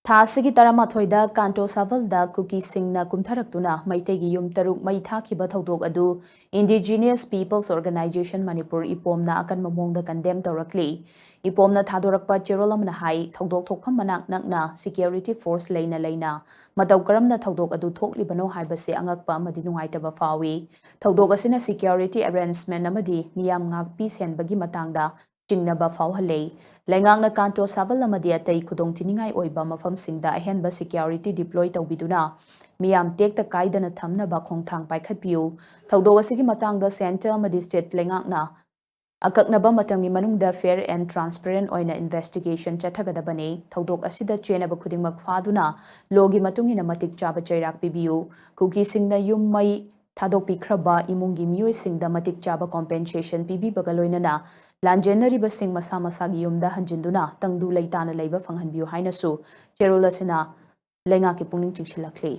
ꯊꯥꯁꯤꯒꯤ ꯇꯔꯥꯃꯥꯊꯣꯏꯗ ꯀꯥꯟꯇꯣ ꯁꯥꯚꯜꯗ ꯀꯨꯀꯤꯁꯤꯡꯅ ꯀꯨꯝꯊꯔꯛꯇꯨꯅ ꯃꯩꯇꯩꯒꯤ ꯌꯨꯝ 3 ꯃꯩ ꯊꯥꯈꯤꯕ ꯊꯧꯗꯣꯛ ꯑꯗꯨ ꯏꯟꯗꯤꯖꯤꯅꯤꯌꯁ ꯄꯤꯄꯜꯁ ꯑꯣꯔꯒꯅꯥꯏꯖꯦꯁꯟ ꯃꯅꯤꯄꯨꯔ ꯏꯄꯣꯝꯅ ꯑꯀꯟꯕ ꯃꯑꯣꯡꯗ ꯀꯟꯗꯦꯝ ꯇꯧꯔꯛꯂꯤ꯫ ꯏꯄꯣꯝꯅ ꯊꯥꯗꯣꯔꯛꯄ ꯆꯦꯔꯣꯜ ꯑꯃꯅ ꯍꯥꯏ ꯊꯧꯗꯣꯛ ꯊꯣꯛꯐꯝ ꯃꯅꯥꯛ ꯅꯛꯅ ꯁꯤꯀ꯭ꯌꯣꯔꯤꯇꯤ ꯐꯣꯔꯁ ꯂꯩꯅ ꯃꯇꯧ ꯀꯔꯝꯅ ꯊꯧꯗꯣꯛ ꯑꯗꯨ ꯊꯣꯛꯂꯤꯕꯅꯣ ꯍꯥꯏꯕꯁꯤ ꯑꯉꯛꯄ ꯑꯃꯗꯤ ꯅꯨꯡꯉꯥꯏꯇꯕ ꯐꯥꯎꯏ꯫ ꯊꯧꯗꯣꯛ ꯑꯁꯤꯅ ꯁꯤꯀ꯭ꯌꯣꯔꯤꯇꯤ ꯑꯦꯔꯦꯟꯖꯃꯦꯟ ꯑꯃꯗꯤ ꯃꯤꯌꯥꯝ ꯉꯥꯛꯄꯤ ꯁꯦꯟꯕꯒꯤ ꯃꯇꯥꯡꯗ ꯆꯤꯡꯅꯕ ꯐꯥꯎꯍꯜꯂꯦ꯫ ꯂꯩꯉꯥꯛꯅ ꯀꯥꯟꯇꯣ ꯁꯥꯚꯜ ꯑꯃꯗꯤ ꯑꯇꯩ ꯈꯨꯗꯣꯡꯊꯤꯅꯤꯡꯉꯥꯏ ꯑꯣꯏꯕ ꯃꯐꯝꯁꯤꯡꯗ ꯑꯍꯦꯟꯕ ꯁꯤꯀ꯭ꯌꯣꯔꯤꯇꯤ ꯗꯤꯄ꯭ꯂꯣꯏ ꯇꯧꯕꯤꯗꯨꯅ ꯃꯤꯌꯥꯝ ꯇꯦꯛꯇ ꯀꯥꯏꯗꯅ ꯊꯝꯅꯕ ꯈꯣꯡꯊꯥꯡ ꯄꯥꯏꯈꯠꯄꯤꯌꯨ꯫ ꯊꯧꯗꯣꯛ ꯑꯁꯤꯒꯤ ꯃꯇꯥꯡꯗ ꯁꯦꯟꯇꯔ ꯑꯃꯗꯤ ꯁ꯭ꯇꯦꯠ ꯂꯩꯉꯥꯛꯅ ꯑꯀꯛꯅꯕ ꯃꯇꯝꯒꯤ ꯃꯅꯨꯡꯗ ꯐꯦꯌꯔ ꯑꯦꯟड ꯇ꯭ꯔꯥꯟꯁꯄꯦꯔꯦꯟꯠ ꯑꯣꯏꯅ ꯏꯟꯚꯦꯁꯇꯤꯒꯦꯁꯟ ꯆꯠꯊꯒꯗꯕꯅꯤ꯫ ꯊꯧꯗꯣꯛ ꯑꯁꯤꯗ ꯆꯦꯟꯅꯕ ꯈꯨꯗꯤꯡꯃꯛ ꯐꯥꯗꯨꯅ ꯂꯣꯒꯤ ꯃꯇꯨꯡꯏꯟꯅ ꯃꯇꯤꯛ ꯆꯥꯕ ꯆꯩꯔꯥꯛ ꯄꯤꯕꯤꯌꯨ꯫ ꯀꯨꯀꯤꯁꯤꯡꯅ ꯌꯨꯝ ꯃꯩ ꯊꯥꯗꯣꯛꯄꯤꯈ꯭ꯔꯕ ꯏꯃꯨꯡꯒꯤ ꯃꯤꯑꯣꯏꯁꯤꯡꯗ ꯃꯇꯤꯛ ꯆꯥꯕ ꯀꯣꯝꯄꯦꯟꯁꯦꯁꯟ ꯄꯤꯕꯤꯕꯒ ꯂꯣꯏꯅꯅ ꯂꯥꯟꯖꯦꯟꯅꯔꯤꯕꯁꯤꯡ ꯃꯁꯥ ꯃꯁꯥꯒꯤ ꯌꯨꯝꯗ ꯍꯟꯖꯤꯟꯗꯨꯅ ꯇꯪꯗꯨ ꯂꯩꯇꯥꯅ ꯂꯩꯕ ꯐꯪꯍꯟꯕꯤꯌꯨ ꯍꯥꯏꯅꯁꯨ ꯆꯦꯔꯣꯜ ꯑꯁꯤꯅ ꯂꯩꯉꯥꯛꯀꯤ ꯄꯨꯛꯅꯤꯡ ꯆꯤꯡꯁꯤꯜꯂꯛꯂꯤ꯫